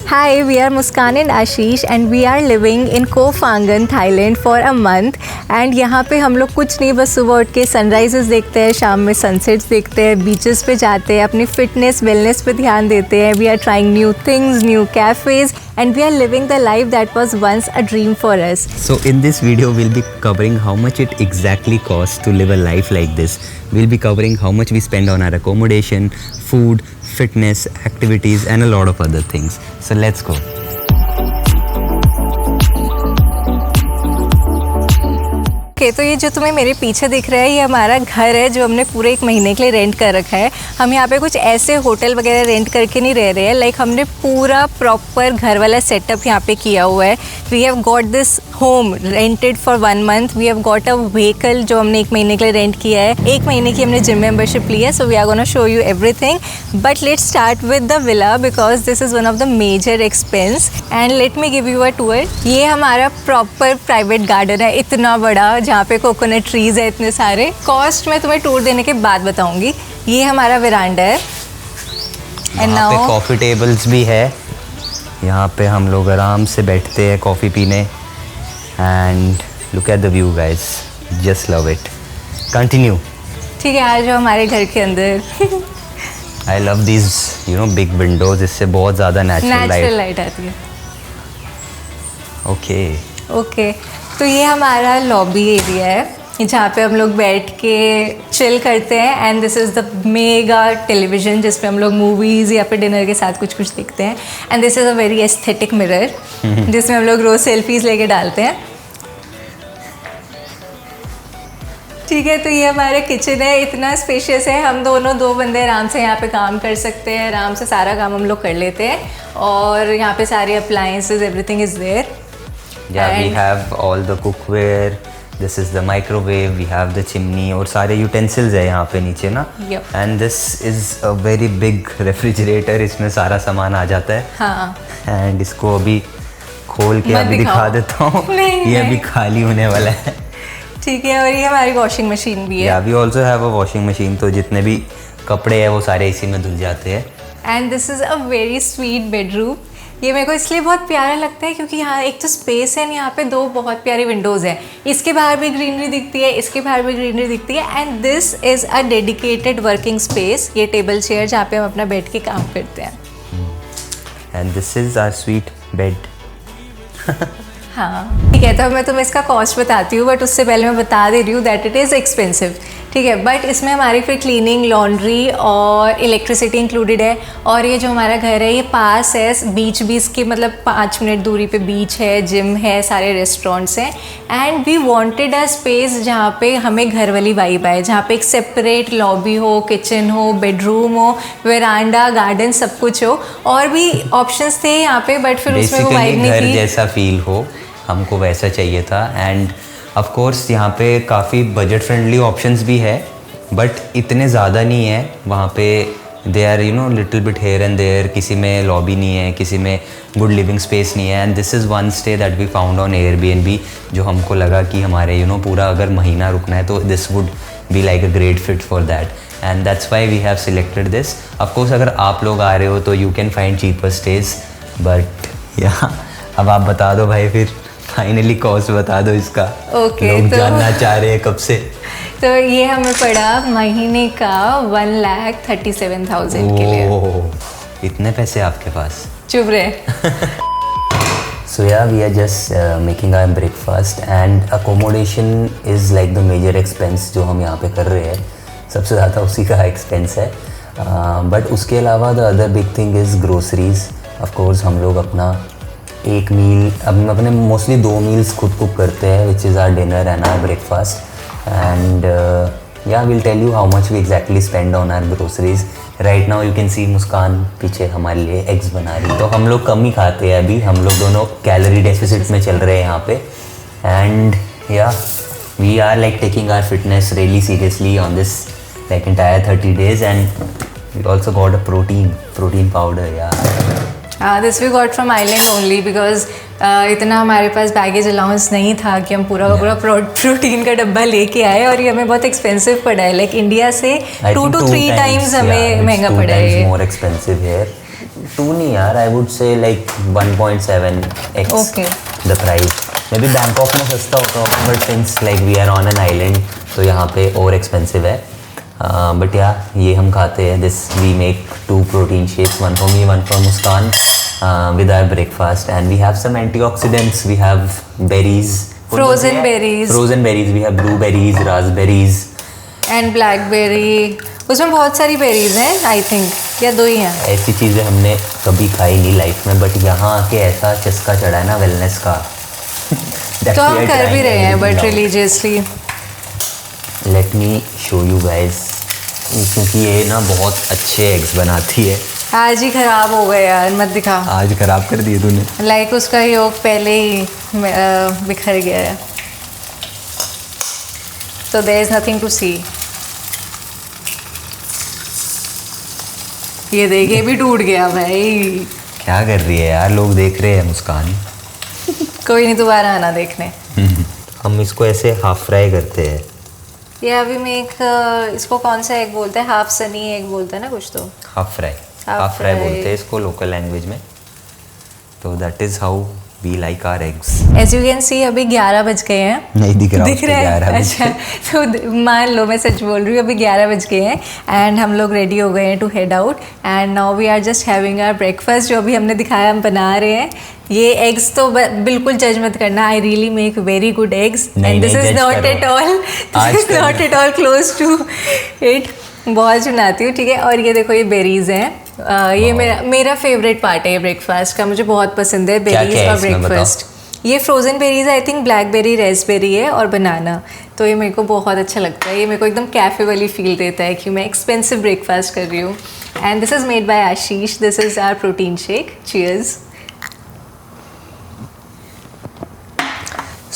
Hi, we are Muskan and Ashish and we are living in Koh Phangan, Thailand for a month. And यहाँ पे हम लोग कुछ नहीं, बस सुबह उठ के सनराइजेस देखते हैं, शाम में सनसेट्स देखते हैं, बीचेस पे जाते हैं, अपनी फिटनेस वेलनेस पे ध्यान देते हैं. We are trying new things, new cafes and we are living the life that was once a dream for us. So in this video we'll be covering how much it exactly costs to live a life like this. We'll be covering how much we spend on our accommodation, food, fitness, activities and a lot of other things. So let's go. Okay तो ये जो तुम्हें मेरे पीछे दिख रहा है ये हमारा घर है जो हमने पूरे 1 महीने के लिए रेंट कर रखा है. हम यहाँ पे कुछ ऐसे होटल वगैरह रेंट करके नहीं रह रहे हैं. लाइक हमने पूरा प्रॉपर घर वाला सेटअप यहाँ पे किया हुआ है. We have got this home rented for 1 month. We have got a vehicle जो हमने 1 महीने के लिए रेंट किया है. 1 महीने की हमने जिम मेंबरशिप ली है. So we are gonna show you everything. But let's start with the villa because this is one of the major expense. And let me give you a tour. ये हमारा proper private garden है, इतना बड़ा, जहाँ पे coconut trees है इतने सारे. कॉस्ट मैं तुम्हें टूर देने के बाद बताऊंगी. ये हमारा वेरांडा है. एंड यहाँ पे नाउ कॉफ़ी टेबल्स भी है. यहाँ पे हम लोग आराम से बैठते हैं कॉफ़ी पीने. And look at the view guys, just love it. Continue. ठीक है, आ जाओ हमारे घर के अंदर. I love these big Windows. इससे बहुत ज़्यादा नेचुरल लाइट आती है. ओके. तो ये हमारा लॉबी एरिया है जहाँ पे हम लोग बैठ के चिल करते हैं. And this is the mega television जिस पे हम लोग मूवीज़ या फिर डिनर के साथ कुछ देखते हैं. And this is a very aesthetic mirror जिसमें हम लोग रोज़ सेल्फीज़ लेके डालते हैं. ठीक है, तो ये हमारा किचन है. इतना स्पेशियस है. हम दोनों 2 बंदे आराम से यहाँ पे काम कर सकते हैं. आराम से सारा काम हम लोग कर लेते हैं. और यहाँ पे सारे appliances, everything is there. Yeah, we have all the cookware. This is the microwave. We have the chimney और सारे utensils है यहाँ पे नीचे ना. Yep. And this is a very big refrigerator. इसमें सारा सामान आ जाता है. हाँ. And इसको अभी खोल के अभी दिखा देता हूँ. ये अभी खाली होने वाला है. ठीक है. और ये हमारी वॉशिंग मशीन भी है. Yeah, we also have a washing machine. तो जितने भी कपड़े हैं वो सारे इसी में धुल जाते हैं. And this is a very sweet bedroom. ये मेरे को इसलिए बहुत प्यारा लगता है क्योंकि यहाँ एक तो स्पेस है. यहाँ पे 2 बहुत प्यारी विंडोज़ हैं. इसके बाहर भी ग्रीनरी दिखती है, इसके बाहर भी ग्रीनरी दिखती है. And this is a dedicated working space. ये टेबल चेयर जहाँ पे हम अपना बैठ के काम करते हैं. And this is our sweet bed. हाँ ठीक है, तो मैं तुम्हें इसका कॉस्ट बताती हूँ. बट उससे पहले मैं बता दे रही हूँ दैट इट इज़ एक्सपेंसिव. ठीक है, बट इसमें हमारी फिर क्लीनिंग, लॉन्ड्री और इलेक्ट्रिसिटी इंक्लूडेड है. और ये जो हमारा घर है ये पास है बीच भी. इसकी मतलब 5 मिनट दूरी पे बीच है, जिम है, सारे रेस्टोरेंट्स हैं. And we wanted a space जहाँ पे हमें घर वाली वाइब आए, जहाँ पे एक सेपरेट लॉबी हो, किचन हो, बेडरूम हो, वेरांडा, गार्डन, सब कुछ हो. और भी ऑप्शंस थे यहाँ पे बट फिर उसमें वो वाइब नहीं थी. जैसा फील हो हमको वैसा चाहिए था. एंड ऑफ कोर्स यहाँ पे काफ़ी बजट फ्रेंडली ऑप्शंस भी है बट इतने ज़्यादा नहीं है. वहाँ पे there are little bit here and there. किसी में लॉबी नहीं है, किसी में गुड लिविंग स्पेस नहीं है. And this is one stay that we found on Airbnb जो हमको लगा कि हमारे पूरा अगर महीना रुकना है तो this would be like a great fit for that. And that's why we have selected this. Of course अगर आप लोग आ रहे हो तो you can find cheaper stays. But yeah अब आप बता दो भाई, फिर फाइनली कॉस्ट बता दो इसका. लोग जानना चाह रहे हैं कब से. तो ये हमें पड़ा महीने का 1,37,000 के लिए. ओह, इतने पैसे आपके पास. चुप रहे. So yeah, we are just making our breakfast and accommodation is like the major expense जो हम यहाँ पे कर रहे हैं. सबसे ज़्यादा उसी का एक्सपेंस है. बट उसके अलावा the other big thing is groceries. Of course हम लोग अपना एक मील अपने मोस्टली 2 मील्स खुद कुक करते हैं which is our dinner and our breakfast. And yeah will tell you how much we exactly spend on our groceries. Right now you can see Muskan पीछे हमारे लिए एग्स बना रही. तो हम लोग कम ही खाते हैं अभी. हम लोग दोनों कैलोरी डेफिसिट में चल रहे हैं यहाँ पे. And yeah we are like taking our fitness really seriously on this like entire 30 days. And we also got a protein powder. Yeah this we got from island only because इतना हमारे पास baggage allowance नहीं था कि हम पूरा का पूरा protein का डब्बा लेके आए. और ये हमें बहुत एक्सपेंसिव पड़ा है. लाइक इंडिया से 2 to 3 times हमें महंगा पड़ा है. मोर एक्सपेंसिव है. 2 नहीं यार, I would say like 1.7x Okay. The price. Maybe Bangkok में सस्ता होता होगा, but since like we are on an island तो यहाँ पे और एक्सपेंसिव है। बट या ये हम खाते हैं, this we make 2 protein shakes, 1 for me, 1 for Muskan, with our breakfast, and we have some antioxidants. We have berries, Frozen berries. frozen berries, we have blueberries, raspberries, and blackberry, उसमें बहुत सारी berries हैं I think, या 2 ही हैं। ऐसी चीज़ें हमने कभी खाई नहीं लाइफ में, बट यहाँ आके ऐसा चस्का चढ़ा है ना वेलनेस का। तो हम कर भी रहे हैं but religiously. Late me show you guys, क्योंकि ये ना बहुत अच्छे एग्स बनाती है। आज ही खराब हो गए यार, मत दिखा। आज खराब कर दिए तूने। लाइक उसका योग पहले ही बिखर गया है, तो देयर इज नथिंग टू सी। ये देखिए भी टूट गया भाई। क्या कर रही है यार, लोग देख रहे हैं मुस्कान। कोई नहीं, दोबारा आना देखने। हम इसको ऐसे हाफ फ्राई करते हैं। ये अभी मैं एक इसको कौन सा एग बोलते हैं, हाफ सनी एग बोलते हैं ना कुछ, तो half fry Half fry fry. बोलते हैं इसको लोकल लैंग्वेज में। तो that is how we like our eggs. As you can see अभी 11 बज गए हैं। नहीं दिख रहा, दिख रहा है? 11 बजे। अच्छा, तो मान लो मैं सच बोल रही हूँ, अभी 11 बज गए हैं एंड हम लोग रेडी हो गए हैं to head out, and now we are just having our breakfast, जो अभी हमने दिखाया हम बना रहे हैं। ये एग्स तो बिल्कुल जज मत करना, I really make very good eggs and this is not at all, this is not at all close to it. बहुत बनाती हूँ, ठीक है। और ये देखो, ये बेरीज हैं। ये मेरा फेवरेट पार्ट है ये ब्रेकफास्ट का, मुझे बहुत पसंद है बेरीज क्या और ब्रेकफास्ट। ये frozen berries I think blackberry, Raspberry है और बनाना, तो ये मेरे को बहुत अच्छा लगता है। ये मेरे को एकदम कैफ़े वाली फील देता है कि मैं एक्सपेंसिव ब्रेकफास्ट कर रही हूँ। And this is made by Ashish, this is our protein shake. Cheers.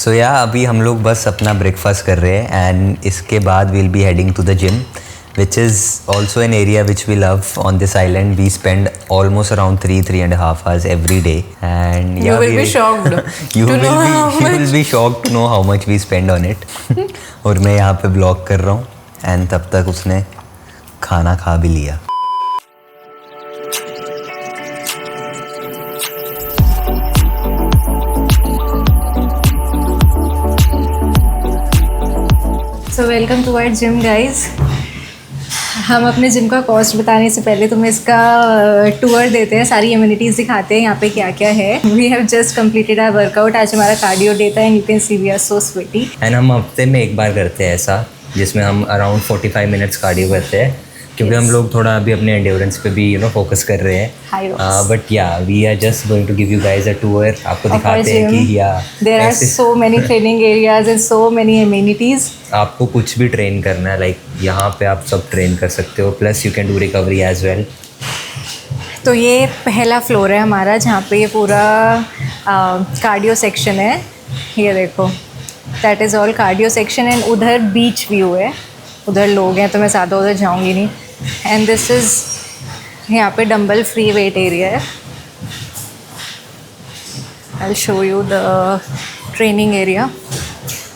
So yeah अभी हम लोग बस अपना ब्रेकफास्ट कर रहे हैं, एंड इसके बाद will be heading to the gym, which is also an area which we love on this island. We spend almost around 3.5 hours every day, and You will be shocked you to know how you will be shocked to know how much we spend on it. और मैं यहाँ पे blog कर रहा हूँ, and तब तक उसने खाना खा भी लिया। So welcome to our gym guys. हम अपने जिम का कॉस्ट बताने से पहले तुम्हें इसका टूर देते हैं, सारी एम्यूनिटीज़ दिखाते हैं यहाँ पे क्या क्या है। We have just completed our workout, आज हमारा कार्डियो डे था and you can see we are so sweaty. एंड हम हफ्ते में एक बार करते हैं ऐसा, जिसमें हम अराउंड 45 मिनट्स कार्डियो करते हैं, क्योंकि हम लोग थोड़ा अभी अपने एंड्योरेंस पे भी फोकस कर रहे हैं। But yeah we are just going to give you guys a tour, आपको दिखाते हैं कि yeah there are so many training areas and so many amenities. आपको कुछ भी ट्रेन करना है, लाइक यहाँ पे आप सब ट्रेन कर सकते हो, plus you can do recovery as well. तो ये पहला फ्लोर है हमारा, जहाँ पे ये पूरा कार्डियो सेक्शन है। ये देखो, that is all cardio section, and उधर बीच व्यू है, उधर लोग हैं तो मैं ज़्यादा उधर जाऊँगी नहीं। एंड दिस इज़ यहाँ पे डंबल फ्री वेट एरिया है। I will show you the training area.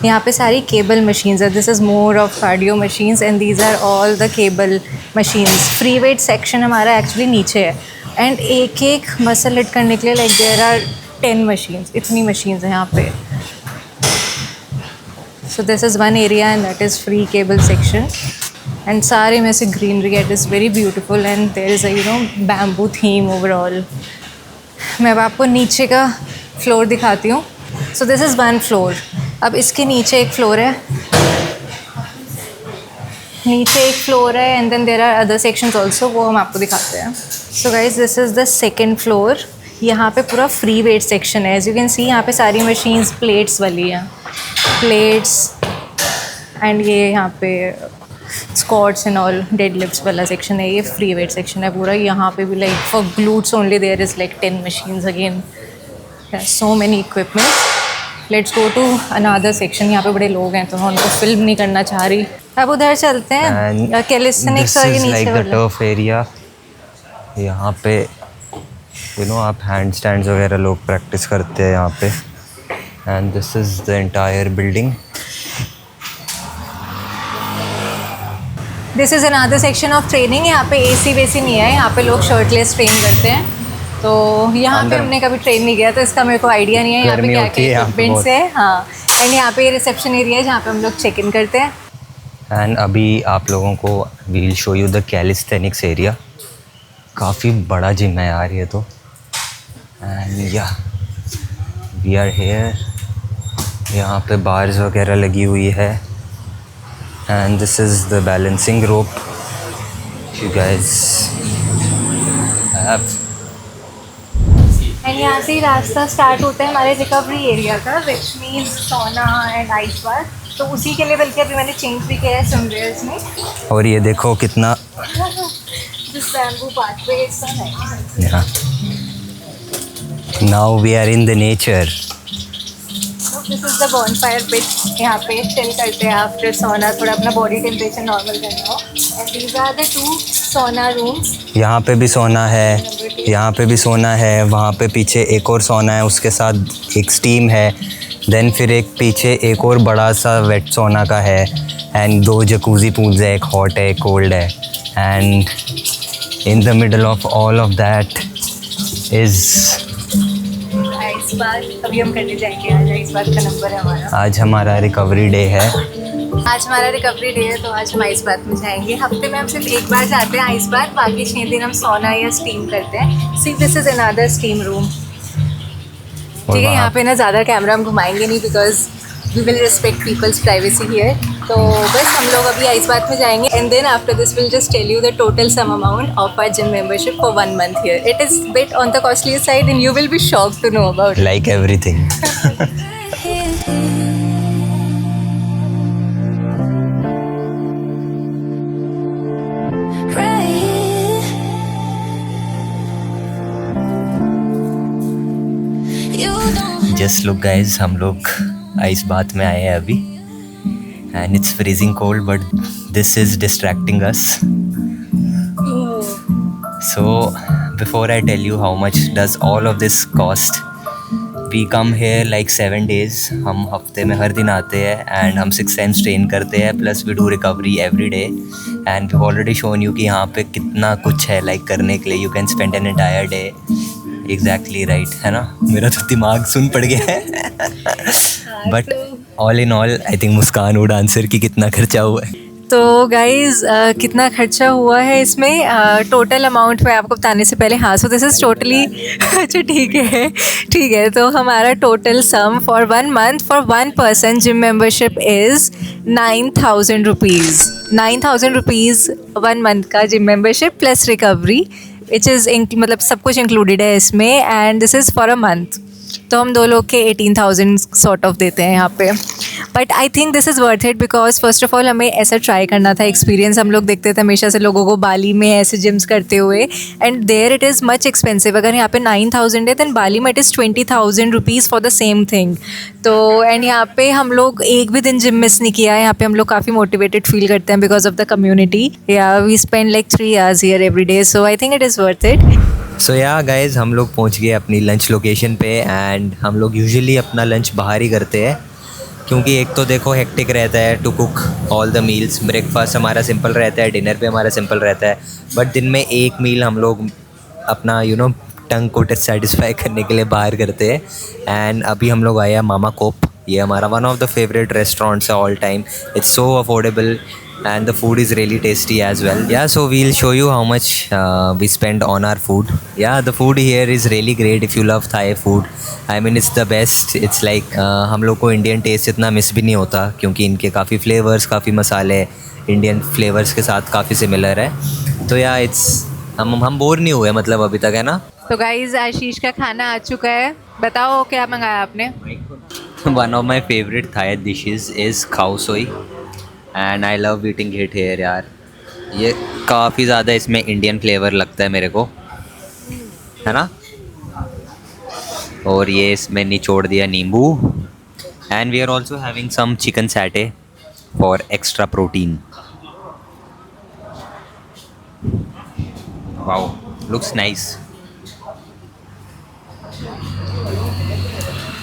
यहाँ पे सारी केबल मशीन्स है, this is more of cardio machines and these are all the cable machines. Free weight section हमारा actually नीचे है, एंड एक एक मसल हिट करने के लिए लाइक देयर आर 10 मशीन्स, इतनी मशीन्स हैं यहाँ पे। So this is one area and that is free cable section, and सारे में से greenery, it is very beautiful and there is a bamboo theme overall. मैं अब आपको नीचे का फ्लोर दिखाती हूँ। So this is one floor. अब इसके नीचे एक फ्लोर है, नीचे एक फ्लोर है, and then there are other sections also, वो हम आपको दिखाते हैं। So guys, this is the second floor. यहाँ पे पूरा फ्री वेट सेक्शन है, एज यू कैन सी यहाँ पे सारी मशीन्स प्लेट्स वाली हैं, प्लेट्स, एंड ये यहाँ पे squats and all dead lifts वाला सेक्शन है। ये फ्री वेट सेक्शन है पूरा। यहाँ पे भी like for glutes only there is like 10 machines again, so many equipment. Let's go to another section. यहाँ पे बड़े लोग हैं तो मैं उनको फिल्म नहीं करना चाह रही। अब उधर चलते हैं, कैलिस्थेनिक्स के नीचे वाला टर्फ एरिया। यहाँ पे आप हैंड स्टैंड्स वगैरह लोग प्रैक्टिस करते हैं यहाँ पे, and this is the entire building. This is another section of training. यहाँ पे AC वेसी नहीं है, यहाँ पे लोग शर्टलेस ट्रेन करते हैं। तो यहाँ पे अंदर- हमने कभी ट्रेन नहीं किया तो इसका मेरे को आइडिया नहीं है यहाँ पे गर्मी क्या होती है क्या यहाँ पे इक्विपमेंट्स है। हाँ, एंड यहाँ पे रिसेप्शन एरिया है जहाँ पे हम लोग चेक इन करते हैं। एंड अभी आप लोगों को we'll show you the calisthenics area. काफ़ी बड़ा जिम है यार ये तो। And yeah we are here. यहाँ पे बार्स वगैरह लगी हुई है। And this is the balancing rope you guys have. And यहाँ से ही रास्ता स्टार्ट होता है हमारे रिकवरी एरिया का, विच मीन्स सोना एंड आइस बार। तो उसी के लिए बल्कि अभी मैंने चेंज भी किया है स्विमवेयर्स में। और ये देखो कितना this bamboo pathway is so nice. Now we are in the nature. This is the bonfire pit. यहाँ पे चिल करते हैं आफ्टर सोना, थोड़ा अपना बॉडी टेम्परेचर नॉर्मल करना हो। एंड दीज आर द 2 सोना रूम्स। यहाँ पे भी सोना है, यहाँ पे भी सोना है, वहाँ पे पीछे एक और सोना है, उसके साथ एक स्टीम है। देन फिर एक पीछे एक और बड़ा सा वेट सोना का है। एंड 2 जकूज़ी पूल्स है, एक हॉट है एक कोल्ड है। And in the middle of all of that is ice bar. अभी हम करने जाएंगे, आज आइस बार का नंबर है हमारा। आज हमारा रिकवरी डे है। आज हमारा रिकवरी डे है तो आज हम आइस बात में जाएंगे। हफ्ते में हम सिर्फ एक बार जाते हैं आइस बात, बाकी 6 दिन हम सोना या स्टीम करते हैं। See this is another steam room. ठीक है, यहाँ पे ना ज़्यादा कैमरा हम घुमाएंगे नहीं because we will respect people's privacy here. तो बस हम लोग अभी आइस बात में जाएंगे and then after this will just tell you the total sum amount of our gym membership for 1 month here. It is bit on the costly side and you will be shocked to know about like everything. Just look guys, हम लोग ice bath में आए हैं अभी and it's freezing cold but this is distracting us. So before I tell you how much does all of this cost, we come here like 7 days। हम हफ्ते में हर दिन आते हैं एंड हम 6 times ट्रेन करते हैं, plus we do recovery every day. And we already shown you कि यहाँ पे कितना कुछ है लाइक करने के लिए। You can spend an entire day. Exactly right है ना, मेरा तो दिमाग सुन पड़ गया है। But all in all I think Muskan would answer कि कितना खर्चा हुआ है। तो गाइज कितना खर्चा हुआ है इसमें टोटल अमाउंट मैं आपको बताने से पहले, हाँ सो दिस इज़ टोटली अच्छा ठीक है। तो हमारा total sum for 1 month for 1 person gym membership is 9,000 rupees. 9,000 rupees 1 month का gym membership plus recovery which is मतलब सब कुछ इंक्लूडेड है इसमें। And this is for a month. तो हम 2 लोग के 18,000 सॉर्ट ऑफ देते हैं यहाँ पे। But I think this is worth it because first of all हमें ऐसा ट्राई करना था एक्सपीरियंस। हम लोग देखते थे हमेशा से लोगों को बाली में ऐसे जिम्स करते हुए and there it is much expensive. अगर यहाँ पे 9,000 है दैन बाली में it is 20,000 rupees for the same thing. तो एंड यहाँ पे हम लोग एक भी दिन जिम मिस नहीं किया है। यहाँ पे हम लोग काफ़ी मोटिवेटेड फील करते हैं because of the community. Yeah we spend like 3 hours here every day, so I think it is worth it. So yeah guys, हम लोग पहुंच गए अपनी लंच लोकेशन पे एंड हम लोग यूजुअली अपना लंच बाहर ही करते हैं क्योंकि एक तो देखो हेक्टिक रहता है to cook all the meals. Breakfast हमारा सिंपल रहता है, डिनर पे हमारा सिंपल रहता है, बट दिन में एक मील हम लोग अपना टंग को सेटिस्फाई करने के लिए बाहर करते हैं। एंड अभी हम लोग आए हैं मामा कोप। ये हमारा one of the favourite restaurants है all time. It's so affordable and the food is really tasty as well. Yeah, so we'll show you how much we spend on our food. Yeah, the food here is really great if you love Thai food. I mean it's the best. It's like हम लोग को Indian test इतना miss भी नहीं होता क्योंकि इनके काफ़ी फ्लेवर्स, काफ़ी मसाले इंडियन फ्लेवर्स के साथ काफ़ी सिमिलर है। तो या इट्स हम बोर नहीं हुए मतलब अभी तक, है ना। तो गाइज आशीष का खाना आ चुका है, बताओ क्या मंगाया आपने। One of my favorite Thai dishes is khao soi. And I love eating it here यार। ये काफ़ी ज़्यादा इसमें इंडियन फ्लेवर लगता है मेरे को, है ना। और ये इसमें निचोड़ दिया नींबू। And we are also having some chicken satay for extra protein. Wow, looks nice.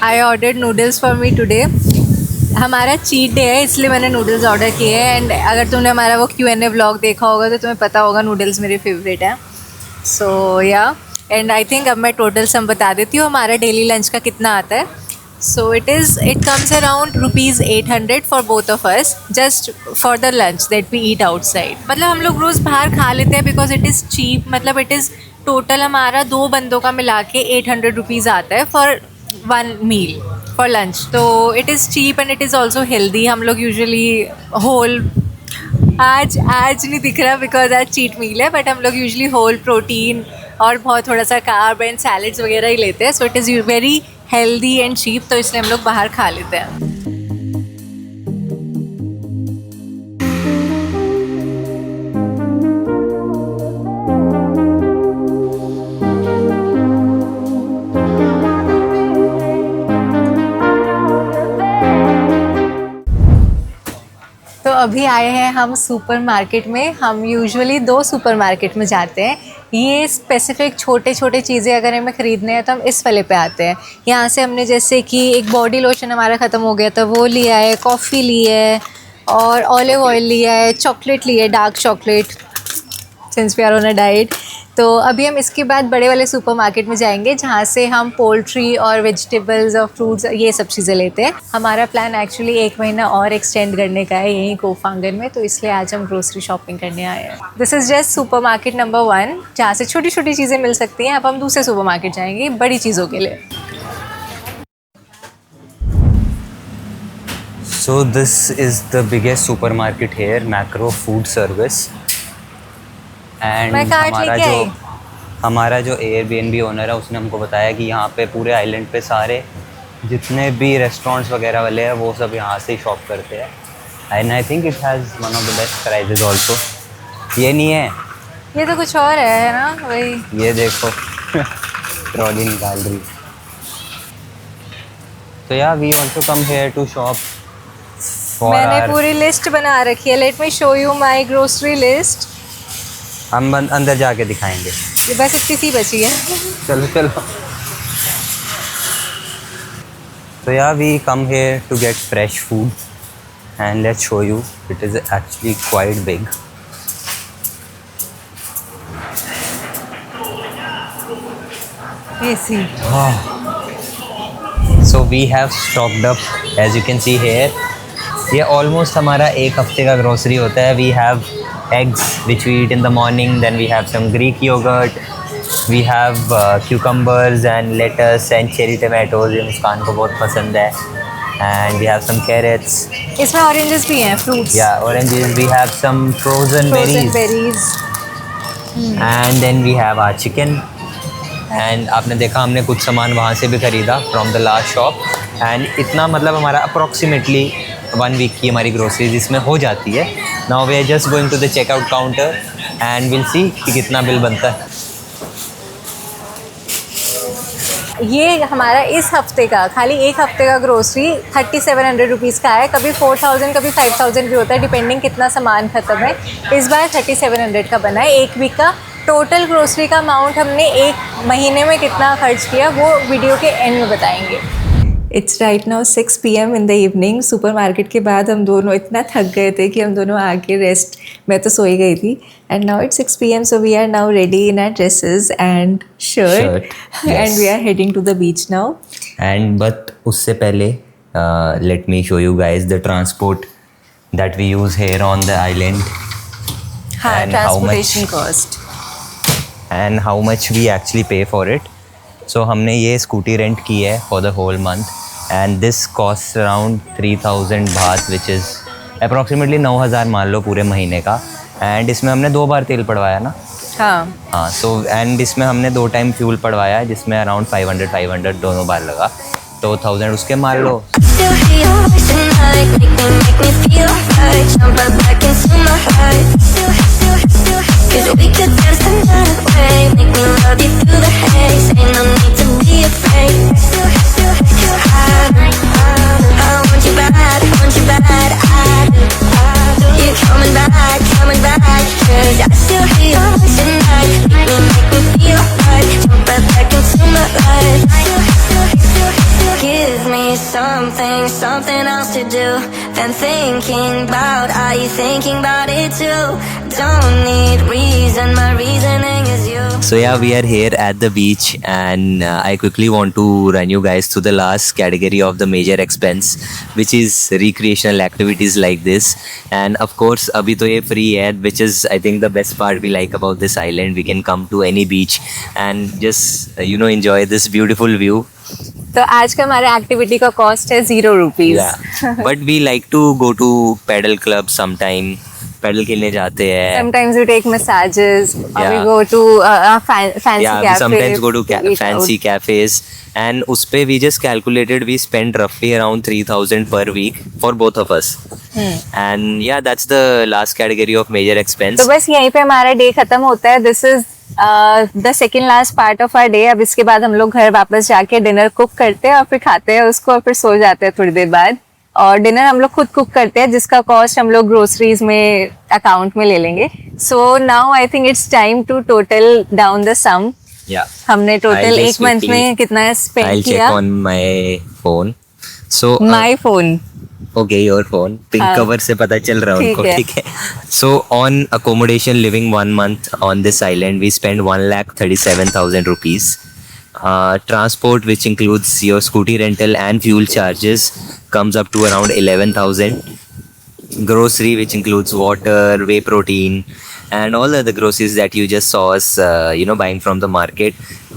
I ordered noodles for me today. हमारा चीट डे है इसलिए मैंने नूडल्स ऑर्डर किए हैं। एंड अगर तुमने हमारा वो Q&A व्लॉग देखा होगा तो तुम्हें पता होगा नूडल्स मेरे फेवरेट हैं। सो या एंड आई थिंक अब मैं टोटल सम बता देती हूँ हमारा डेली लंच का कितना आता है. So it comes around ₹800 for both of us just for the lunch that we eat outside. मतलब हम लोग रोज़ बाहर खा लेते हैं because it is cheap. मतलब it is total हमारा 2 बंदों का मिला के ₹800 आता है for one meal for lunch. तो it is cheap and it is also healthy. हम लोग usually whole आज नहीं दिख रहा बिकॉज आज चीट मील है, बट हम लोग यूजली होल प्रोटीन और बहुत थोड़ा सा कार्ब एंड सैलड्स वगैरह ही लेते हैं. So it is very healthy and cheap, तो इसलिए हम लोग बाहर खा लेते हैं. तो अभी आए हैं हम सुपरमार्केट में. हम यूजुअली 2 सुपरमार्केट में जाते हैं. ये स्पेसिफिक छोटे छोटे चीज़ें अगर हमें ख़रीदने हैं तो हम इस वाले पे आते हैं. यहाँ से हमने जैसे कि एक बॉडी लोशन हमारा ख़त्म हो गया था, वो लिया है, कॉफ़ी ली है और ऑलिव ऑयल लिया है, चॉकलेट ली है, dark chocolate, since we are on a diet. तो अभी हम इसके बाद बड़े वाले सुपरमार्केट में जाएंगे जहाँ से हम पोल्ट्री और वेजिटेबल्स और फ्रूट्स ये सब चीज़ें लेते हैं. हमारा प्लान एक्चुअली 1 महीना और एक्सटेंड करने का है यहीं कोफांगर में, तो इसलिए आज हम ग्रोसरी शॉपिंग करने आए हैं. This is just supermarket number 1 जहाँ से छोटी छोटी चीज़ें मिल सकती हैं. अब हम दूसरे सुपरमार्केट जाएंगे बड़ी चीज़ों के लिए. So this is the biggest supermarket here, Macro Food Service. And हमारा जो Airbnb ओनर है उसने हमको बताया कि यहाँ पे पूरे आइलैंड पे सारे जितने भी रेस्टोरेंट्स वगैरह वाले हैं वो सब यहाँ से ही शॉप करते हैं. And I think it has one of the best prices also. ये नहीं है, ये तो कुछ और है ना वही. ये देखो ट्रॉली निकाल रही. तो यार we also come here to shop. मैंने पूरी लिस्ट बना रखी है. Let me show you my grocery list. हम अंदर जाके दिखाएंगे. ये बस इतनी सी बची है. चलो चलो. तो यार we come here to get fresh food and let's show you. It is actually quite big. ये see. So we have stocked up as you can see here. ये ऑलमोस्ट हमारा 1 हफ्ते का ग्रोसरी होता है. We have eggs which we eat in the morning, then we have some Greek yogurt, we have cucumbers and lettuce and cherry tomatoes, ये मुस्कान को बहुत पसंद है. And we have some carrots. इसमें oranges भी हैं, fruits. Yeah, oranges. We have some frozen berries. And then we have our chicken. And आपने देखा हमने कुछ सामान वहाँ से भी ख़रीदा from the last shop. And इतना मतलब हमारा approximately 1 वीक की हमारी ग्रोसरीज इसमें हो जाती है. Now we are just going to the checkout counter and will see कि कितना बिल बनता है. ये हमारा इस हफ्ते का खाली 1 हफ्ते का ग्रोसरी 3700 रुपीज़ का है. कभी 4000 कभी 5000 भी होता है डिपेंडिंग कितना सामान ख़त्म है. इस बार 3700 का बना है 1 वीक का. टोटल ग्रोसरी का अमाउंट हमने 1 महीने में कितना खर्च किया वो वीडियो के एंड में बताएंगे. It's right now 6 PM in the evening. Supermarket के बाद हम दोनों इतना थक गए थे कि हम दोनों आके रेस्ट, मैं तो सोई गई थी. And now it's 6 PM so we are now ready in our dresses and shirt and we are heading to the beach now. And but उससे पहले let me show you guys the transport that we use here on the island. हाँ, transportation cost and how much we actually pay for it. So हमने ये scooty rent की है for the whole month and this cost around 3000 बात which is approximately 9000 मान लो पूरे महीने का. एंड इसमें हमने 2 बार तेल पड़वाया ना. हाँ. सो एंड इसमें हमने 2 टाइम फ्यूल पड़वाया है जिसमें अराउंड 500 दोनों बार लगा. तो 1000 उसके मान लो. Give me something something, something else to do than thinking about, are you thinking about it too? Don't need reason, my reasoning is you. So yeah, we are here at the beach, and I quickly want to run you guys through the last category of the major expense, which is recreational activities like this. And of course, abhi to ye free hai, which is I think the best part we like about this island. We can come to any beach and just enjoy this beautiful view. तो आज का हमारा activity का cost है ₹0। Yeah, but we like to go to paddle club sometime. Paddle खेलने जाते हैं. Sometimes we take massages, or we Yeah. go to fancy Yeah, we cafe. sometimes go to eat fancy out. cafes, and उस पे we just calculated we spend roughly around 3,000 per week for both of us. And yeah, that's the last category of major expense. तो बस यहीं पे हमारा day खत्म होता है. This is the second last part of our day. अब इसके बाद हम लोग घर वापस जाके डिनर कुक करते हैं और फिर खाते हैं उसको और फिर सो जाते हैं थोड़ी देर बाद. और डिनर हम लोग खुद कुक करते हैं जिसका कॉस्ट हम लोग ग्रोसरीज में अकाउंट में ले लेंगे. So now I think it's time to total down the sum. Yeah. हमने I'll टोटल just एक मंथ quickly- में कितना I'll स्पेंड check किया. on my phone. So my phone. okay, your phone. Pink हाँ. cover से पता चल रहा है उनको. ठीक है. ठीक है. So on accommodation living 1 month on this island, we spend 1,37,000 rupees. Transport, which includes your scooty rental and fuel charges, comes up to around 11,000. Grocery, which includes water, whey protein, and all other groceries that you just saw us buying from the market,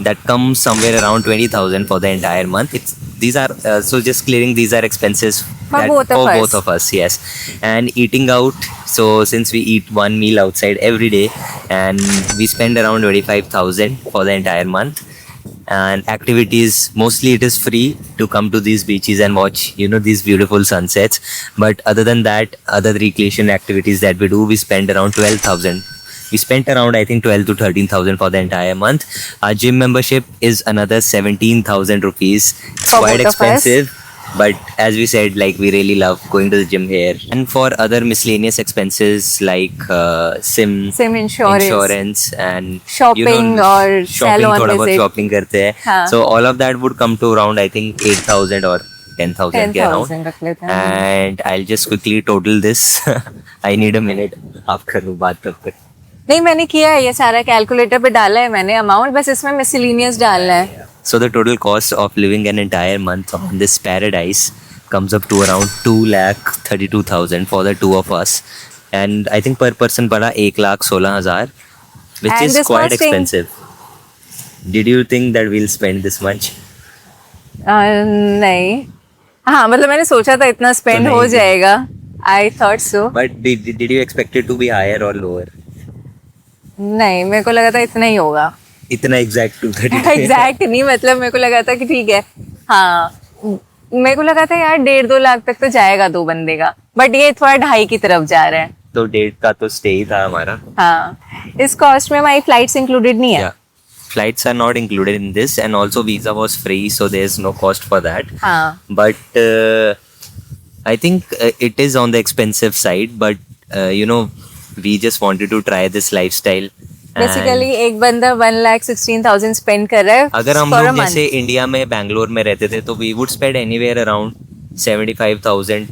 that comes somewhere around 20,000 for the entire month. These are so just clearing, these are expenses For both of us. both of us, yes. And eating out, so since we eat one meal outside every day, and we spend around 25,000 for the entire month. And activities, mostly it is free to come to these beaches and watch these beautiful sunsets. But other than that, other recreation activities that we do, we spend around 12,000. We spent around I think 12 to 13,000 for the entire month. Our gym membership is another 17,000 rupees. It's For quite both of us. expensive, but as we said, like, we really love going to the gym here. And for other miscellaneous expenses like sim insurance and Shopping or shopping, salon थोड़ा बहुत visit. shopping करते हैं. हाँ. So all of that would come to around I think 8,000 or 10,000 के 10,000 around. रख लेते हैं. And I'll just quickly total this. I need a minute. आप करो बात तब तक. नहीं मैंने किया है ये सारा कैलकुलेटर पे डाला है मैंने अमाउंट. बस इसमें मिसलिनियस डालना है. So the total cost of living an entire month on this paradise comes up to around 2,32,000 for the two of us, and I think per person पड़ा 1,16,000, which And is this quite costing- expensive. Did you think that we'll spend this much? नहीं. हाँ मतलब मैंने सोचा था इतना spend नहीं हो भी. जाएगा. I thought so. But did you expect it to be higher or lower? नहीं मेरे को लगा था इतना ही होगा. इतना exact 232? एग्जैक्ट नहीं मतलब मेरे को लगा था कि ठीक है. हाँ मेरे को लगा था यार 1.5-2 लाख तक तो जाएगा 2 बंदे का. बट ये थोड़ा 2.5 की तरफ जा रहा है. तो 1.5 का तो स्टे ही था हमारा. हाँ इस कॉस्ट में हमारी फ्लाइट्स इंक्लूडेड नहीं है. Yeah. Flights are not included in this, and also visa was free, so there's no cost for that. हाँ But I think it is on the expensive side, but we just wanted to try this lifestyle. And basically एक बंदा 1,16,000 spend कर रहा है अगर हम for a लोग month. जैसे इंडिया में बैंगलोर में रहते थे तो we would spend anywhere around 75,000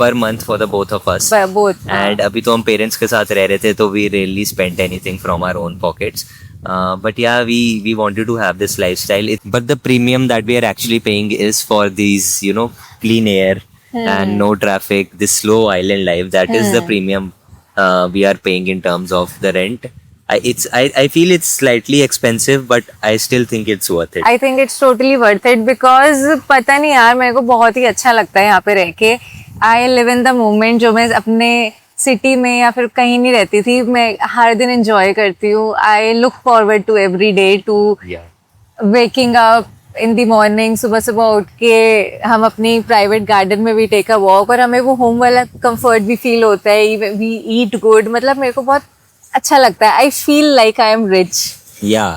per month for the both of us. both. And अभी तो हम पेरेंट्स के साथ रह रहे थे तो we rarely spent anything from our own pockets. But yeah, we wanted to have this lifestyle. But the premium that we are actually paying is for these, clean air and no traffic, this slow island life. That is the premium we are paying in terms of the rent. I feel it's slightly expensive, but I still think it's worth it. I think it's totally worth it because पता नहीं यार मेरे को बहुत ही अच्छा लगता है यहाँ पे रह के. I live in the moment. जो मैं अपने सिटी में या फिर कहीं नहीं रहती थी मैं हर दिन एंजॉय करती हूँ. I look forward to every day to Yeah. Waking up in the morning. सुबह सुबह उठ के हम अपनी प्राइवेट गार्डन में भी टेक अ वॉक और हमें वो होम वाला कंफर्ट भी फील होता है. We eat good. मतलब मेरे को बहुत अच्छा लगता है. I feel like I am rich. Yeah.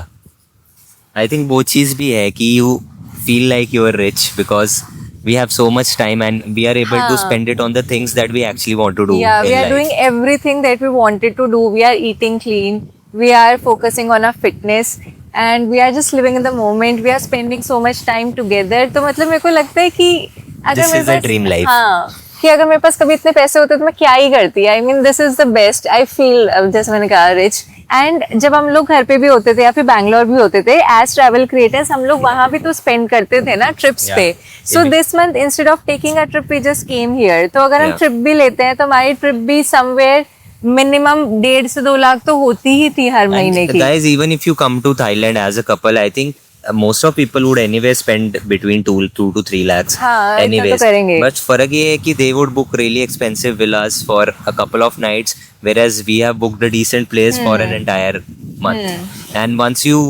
I think वो चीज़ भी है कि you feel like you are rich because we have so much time and we are able to हाँ. spend it on the things that we actually want to do Yeah, in we are life. doing everything that we wanted to do. We are eating clean. We are focusing on our fitness. And we are just living in the moment, we are spending so much time together. तो मतलब मेरे को लगता है कि अगर This is the dream life. हाँ, कि अगर मेरे पास कभी इतने पैसे होते तो मैं क्या ही करती। I mean this is the best, I feel, जैसे मैंने कहा, रिच। एंड जब हम लोग घर पे भी होते थे या फिर बैंगलोर भी होते थे एज ट्रैवल क्रिएटर्स, हम लोग वहां भी तो स्पेंड करते थे ना ट्रिप्स Yeah. पे। So this month instead of taking a trip we just came here. तो अगर हम Yeah. ट्रिप भी लेते हैं तो हमारी ट्रिप भी समवेयर मिनिमम 1.5 से 2 लाख तो होती ही थी हर महीने And की। guys, even if you come to Thailand as a couple, I think most of people would anyway spend between 2 to 3 lakhs. हाँ, इतना तो anyways. करेंगे। But फर्क ये है कि they would book really expensive villas for a couple of nights, whereas we have booked a decent place for an entire month. And once you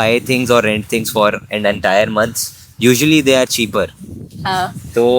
buy things or rent things for an entire month, usually they are cheaper. हाँ, So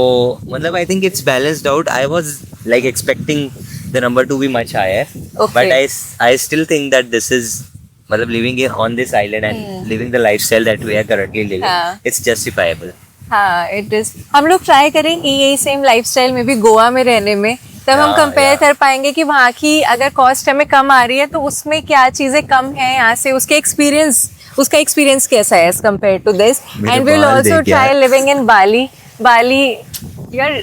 मतलब I think it's balanced out. I was like expecting the number to be much higher, Okay. but I still think that this is मतलब living here on this island and living the lifestyle that we are currently living, हाँ. it's justifiable. हाँ, it is. हम लोग try करेंगे यही same lifestyle में भी गोवा में रहने में, तब हम Yeah, कंपेयर yeah. कर पाएंगे कि वहाँ की अगर कॉस्ट हमें कम आ रही है तो उसमें क्या चीजें कम है यहाँ से, उसका एक्सपीरियंस कैसा है एज कम्पेयर टू दिस। मेरे एंड वी विल बाल ऑल्सो देख ट्राई यार। लिविंग इन बाली यार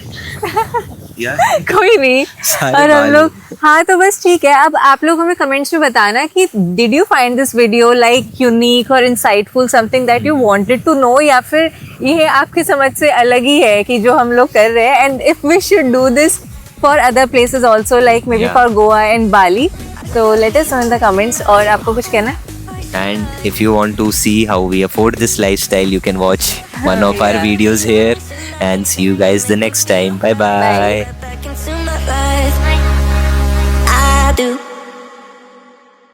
कोई नहीं। सारे और हम बाल। लोग, हाँ तो बस ठीक है। अब आप लोग हमें कमेंट्स में बताना कि did you find this video like unique और insightful, something that you wanted to know, या फिर ये आपकी समझ से अलग ही है कि जो हम लोग कर रहे हैं। And if we should do this for other places also, like maybe बी Yeah. For Goa and Bali. तो let us know in the comments. और आपको कुछ कहना है? And if you want to see how we afford this lifestyle, you can watch one of our videos here. And see you guys the next time. Bye bye. Bye.